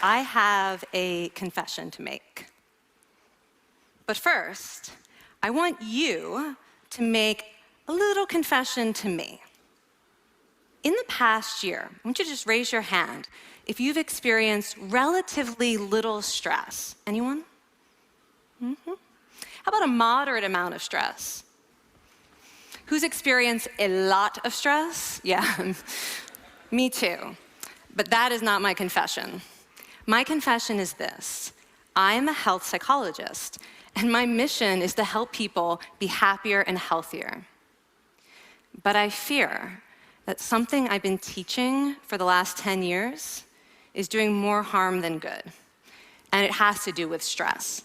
I have a confession to make. But first, I want you to make a little confession to me. In the past year, I want you to just raise your hand if you've experienced relatively little stress. Anyone? How about a moderate amount of stress? Who's experienced a lot of stress? Yeah, me too. But that is not my confession. My confession is this: I am a health psychologist, and my mission is to help people be happier and healthier. But I fear that something I've been teaching for the last 10 years is doing more harm than good, and it has to do with stress.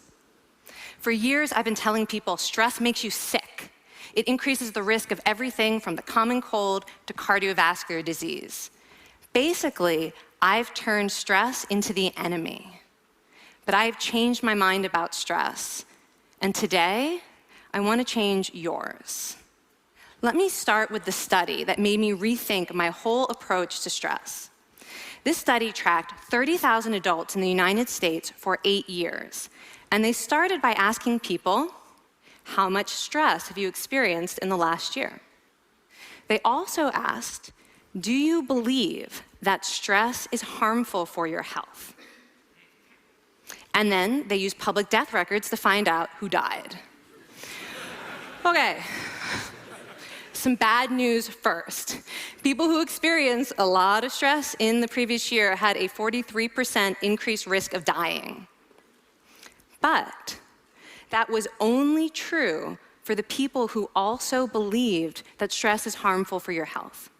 For years, I've been telling people stress makes you sick. It increases the risk of everything from the common cold to cardiovascular disease. Basically, I've turned stress into the enemy. But I've changed my mind about stress. And today, I want to change yours. Let me start with the study that made me rethink my whole approach to stress. This study tracked 30,000 adults in the United States for 8 years. And they started by asking people, how much stress have you experienced in the last year? They also asked, do you believe that stress is harmful for your health? And then they used public death records to find out who died. Okay, some bad news first. People who experienced a lot of stress in the previous year had a 43% increased risk of dying. But that was only true for the people who also believed that stress is harmful for your health.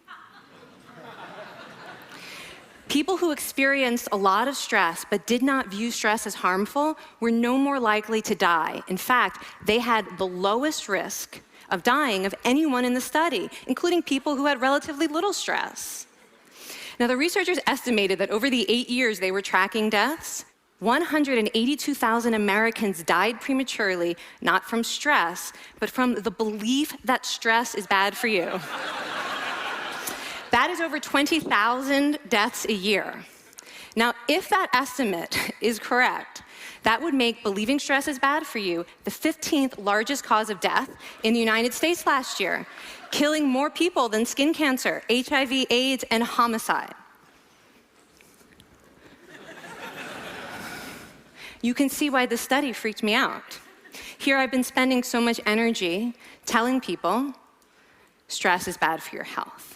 People who experienced a lot of stress but did not view stress as harmful were no more likely to die. In fact, they had the lowest risk of dying of anyone in the study, including people who had relatively little stress. Now, the researchers estimated that over the 8 years they were tracking deaths, 182,000 Americans died prematurely, not from stress, but from the belief that stress is bad for you. That is over 20,000 deaths a year. Now, if that estimate is correct, that would make believing stress is bad for you the 15th largest cause of death in the United States last year, killing more people than skin cancer, HIV, AIDS, and homicide. You can see why this study freaked me out. Here I've been spending so much energy telling people stress is bad for your health.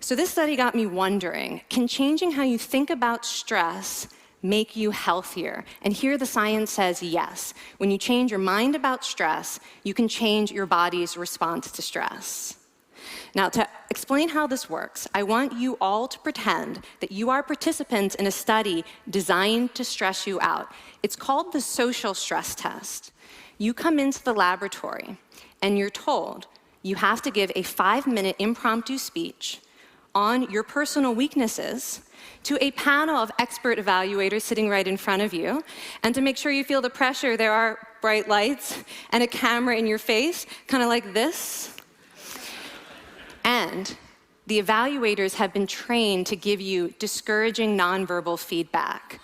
So this study got me wondering, can changing how you think about stress make you healthier? And here the science says yes. When you change your mind about stress, you can change your body's response to stress. Now, to explain how this works, I want you all to pretend that you are participants in a study designed to stress you out. It's called the social stress test. You come into the laboratory, and you're told you have to give a 5-minute impromptu speech on your personal weaknesses to a panel of expert evaluators sitting right in front of you. And to make sure you feel the pressure, there are bright lights and a camera in your face, kind of like this. And the evaluators have been trained to give you discouraging nonverbal feedback,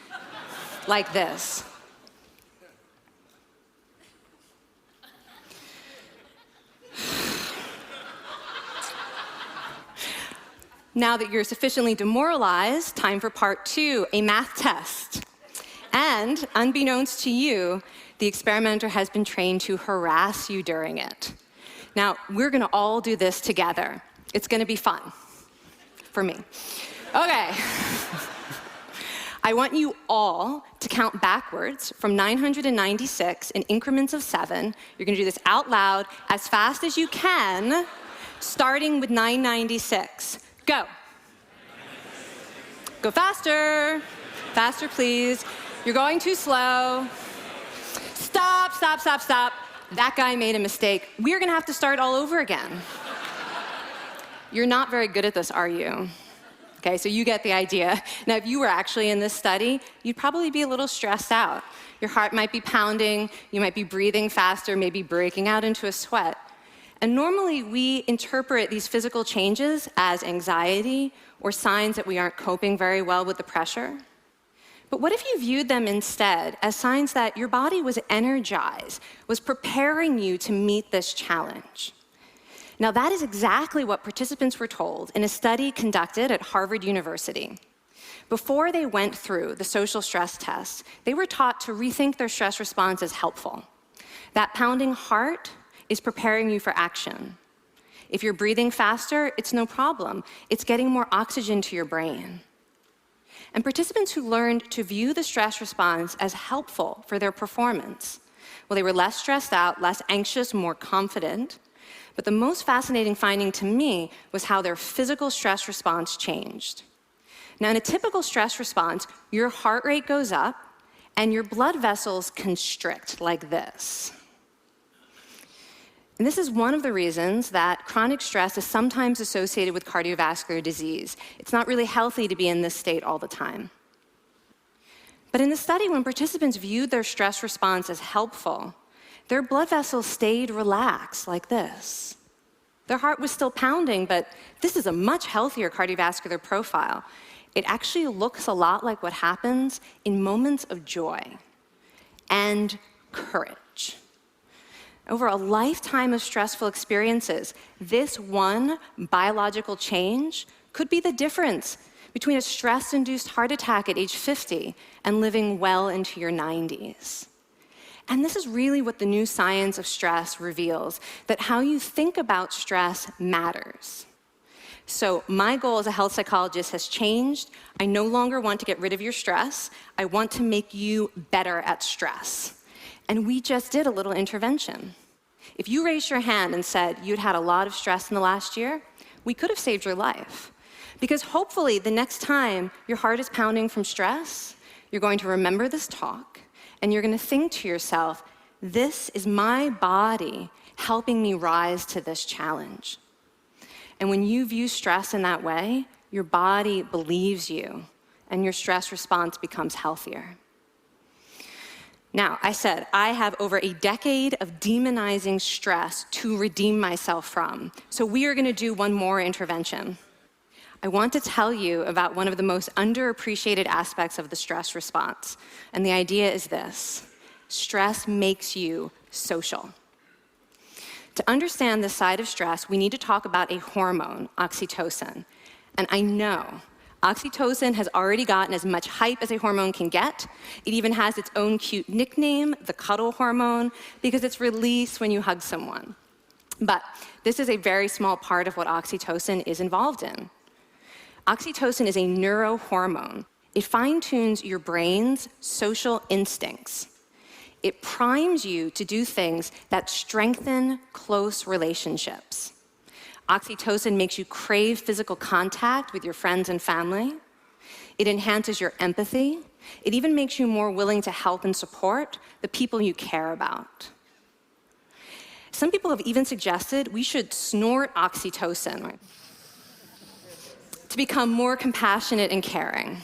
like this. Now that you're sufficiently demoralized, time for part 2, a math test. And unbeknownst to you, the experimenter has been trained to harass you during it. Now, we're gonna all do this together. It's gonna be fun, for me. Okay. I want you all to count backwards from 996 in increments of 7. You're gonna do this out loud as fast as you can, starting with 996. Go. Go faster. Faster, please. You're going too slow. Stop, stop, stop, stop. That guy made a mistake. We're gonna have to start all over again. You're not very good at this, are you? Okay, so you get the idea. Now, if you were actually in this study, you'd probably be a little stressed out. Your heart might be pounding, you might be breathing faster, maybe breaking out into a sweat. And normally, we interpret these physical changes as anxiety or signs that we aren't coping very well with the pressure. But what if you viewed them instead as signs that your body was energized, was preparing you to meet this challenge? Now, that is exactly what participants were told in a study conducted at Harvard University. Before they went through the social stress test, they were taught to rethink their stress response as helpful. That pounding heart is preparing you for action. If you're breathing faster, it's no problem. It's getting more oxygen to your brain. And participants who learned to view the stress response as helpful for their performance, well, they were less stressed out, less anxious, more confident. But the most fascinating finding to me was how their physical stress response changed. Now, in a typical stress response, your heart rate goes up and your blood vessels constrict like this. And this is one of the reasons that chronic stress is sometimes associated with cardiovascular disease. It's not really healthy to be in this state all the time. But in the study, when participants viewed their stress response as helpful, their blood vessels stayed relaxed like this. Their heart was still pounding, but this is a much healthier cardiovascular profile. It actually looks a lot like what happens in moments of joy and courage. Over a lifetime of stressful experiences, this one biological change could be the difference between a stress-induced heart attack at age 50 and living well into your 90s. And this is really what the new science of stress reveals, that how you think about stress matters. So my goal as a health psychologist has changed. I no longer want to get rid of your stress. I want to make you better at stress. And we just did a little intervention. If you raised your hand and said you'd had a lot of stress in the last year, we could have saved your life. Because hopefully the next time your heart is pounding from stress, you're going to remember this talk, and you're going to think to yourself, this is my body helping me rise to this challenge. And when you view stress in that way, your body believes you, and your stress response becomes healthier. Now, I said I have over a decade of demonizing stress to redeem myself from. So we are going to do one more intervention. I want to tell you about one of the most underappreciated aspects of the stress response. And the idea is this: stress makes you social. To understand this side of stress, we need to talk about a hormone, oxytocin. And I know oxytocin has already gotten as much hype as a hormone can get. It even has its own cute nickname, the cuddle hormone, because it's released when you hug someone. But this is a very small part of what oxytocin is involved in. Oxytocin is a neurohormone. It fine-tunes your brain's social instincts. It primes you to do things that strengthen close relationships. Oxytocin makes you crave physical contact with your friends and family. It enhances your empathy. It even makes you more willing to help and support the people you care about. Some people have even suggested we should snort oxytocin to become more compassionate and caring.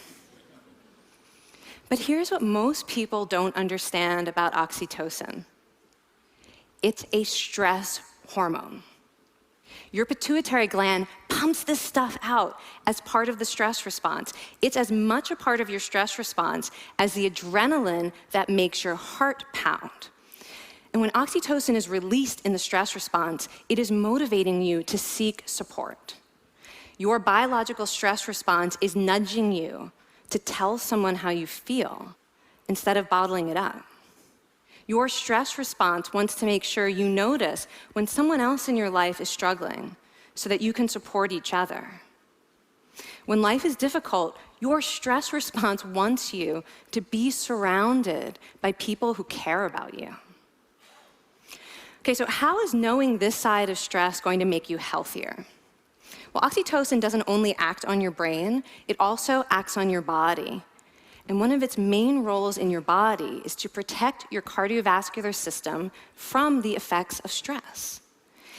But here's what most people don't understand about oxytocin. It's a stress hormone. Your pituitary gland pumps this stuff out as part of the stress response. It's as much a part of your stress response as the adrenaline that makes your heart pound. And when oxytocin is released in the stress response, it is motivating you to seek support. Your biological stress response is nudging you to tell someone how you feel instead of bottling it up. Your stress response wants to make sure you notice when someone else in your life is struggling so that you can support each other. When life is difficult, your stress response wants you to be surrounded by people who care about you. Okay, so how is knowing this side of stress going to make you healthier? Well, oxytocin doesn't only act on your brain, it also acts on your body. And one of its main roles in your body is to protect your cardiovascular system from the effects of stress.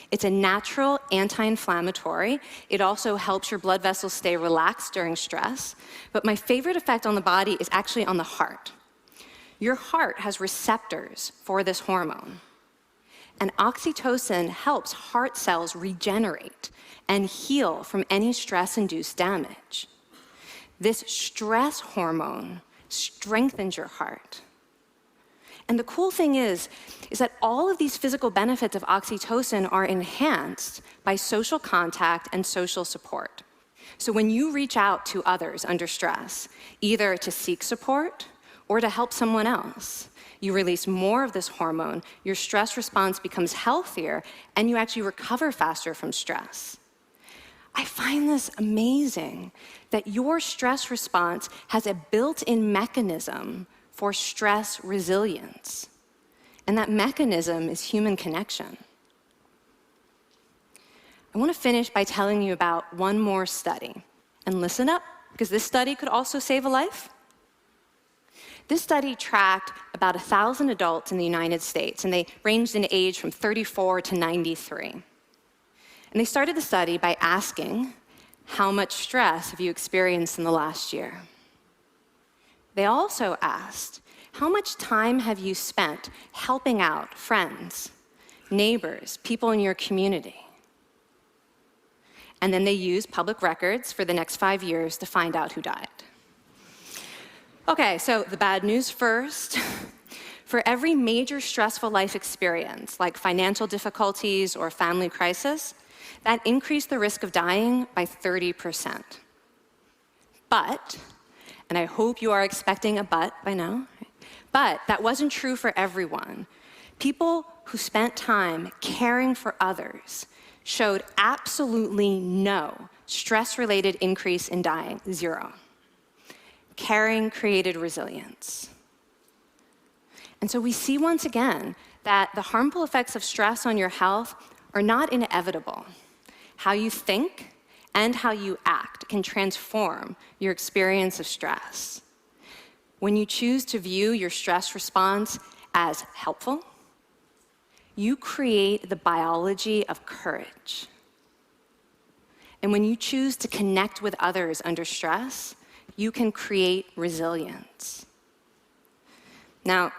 It's a natural anti-inflammatory. It also helps your blood vessels stay relaxed during stress. But my favorite effect on the body is actually on the heart. Your heart has receptors for this hormone. And oxytocin helps heart cells regenerate and heal from any stress-induced damage. This stress hormone strengthens your heart. And the cool thing is that all of these physical benefits of oxytocin are enhanced by social contact and social support. So when you reach out to others under stress, either to seek support or to help someone else, you release more of this hormone, your stress response becomes healthier, and you actually recover faster from stress. I find this amazing that your stress response has a built-in mechanism for stress resilience. And that mechanism is human connection. I want to finish by telling you about one more study. And listen up, because this study could also save a life. This study tracked about 1,000 adults in the United States, and they ranged in age from 34 to 93. And they started the study by asking, how much stress have you experienced in the last year? They also asked, how much time have you spent helping out friends, neighbors, people in your community? And then they used public records for the next 5 years to find out who died. Okay, so the bad news first. For every major stressful life experience, like financial difficulties or family crisis, that increased the risk of dying by 30%. But, and I hope you are expecting a but by now, but that wasn't true for everyone. People who spent time caring for others showed absolutely no stress-related increase in dying, 0. Caring created resilience. And so we see once again that the harmful effects of stress on your health are not inevitable. How you think and how you act can transform your experience of stress. When you choose to view your stress response as helpful, you create the biology of courage. And when you choose to connect with others under stress, you can create resilience. Now,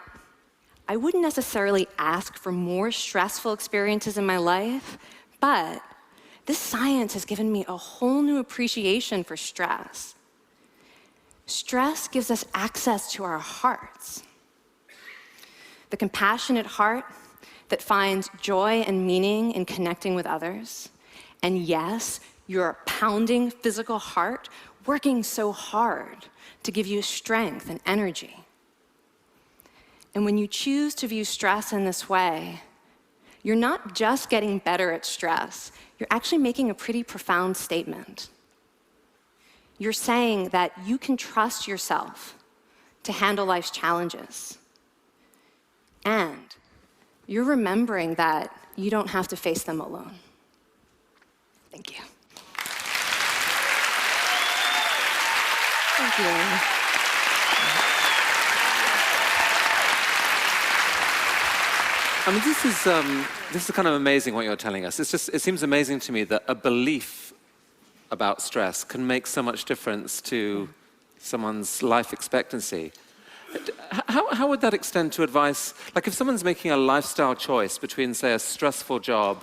I wouldn't necessarily ask for more stressful experiences in my life, but this science has given me a whole new appreciation for stress. Stress gives us access to our hearts. The compassionate heart that finds joy and meaning in connecting with others. And yes, your pounding physical heart working so hard to give you strength and energy. And when you choose to view stress in this way, you're not just getting better at stress, you're actually making a pretty profound statement. You're saying that you can trust yourself to handle life's challenges. And you're remembering that you don't have to face them alone. Thank you. Thank you. I mean, this is kind of amazing what you're telling us. It seems amazing to me that a belief about stress can make so much difference to someone's life expectancy. How would that extend to advice? Like if someone's making a lifestyle choice between, say, a stressful job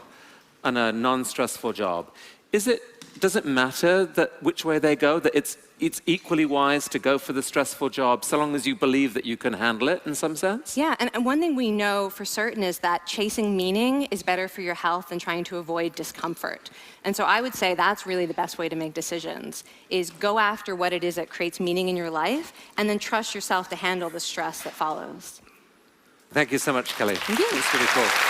and a non-stressful job, does it matter that which way they go, that it's equally wise to go for the stressful job so long as you believe that you can handle it in some sense? Yeah, and one thing we know for certain is that chasing meaning is better for your health than trying to avoid discomfort. And so I would say that's really the best way to make decisions, is go after what it is that creates meaning in your life and then trust yourself to handle the stress that follows. Thank you so much, Kelly. Thank you. It's really cool.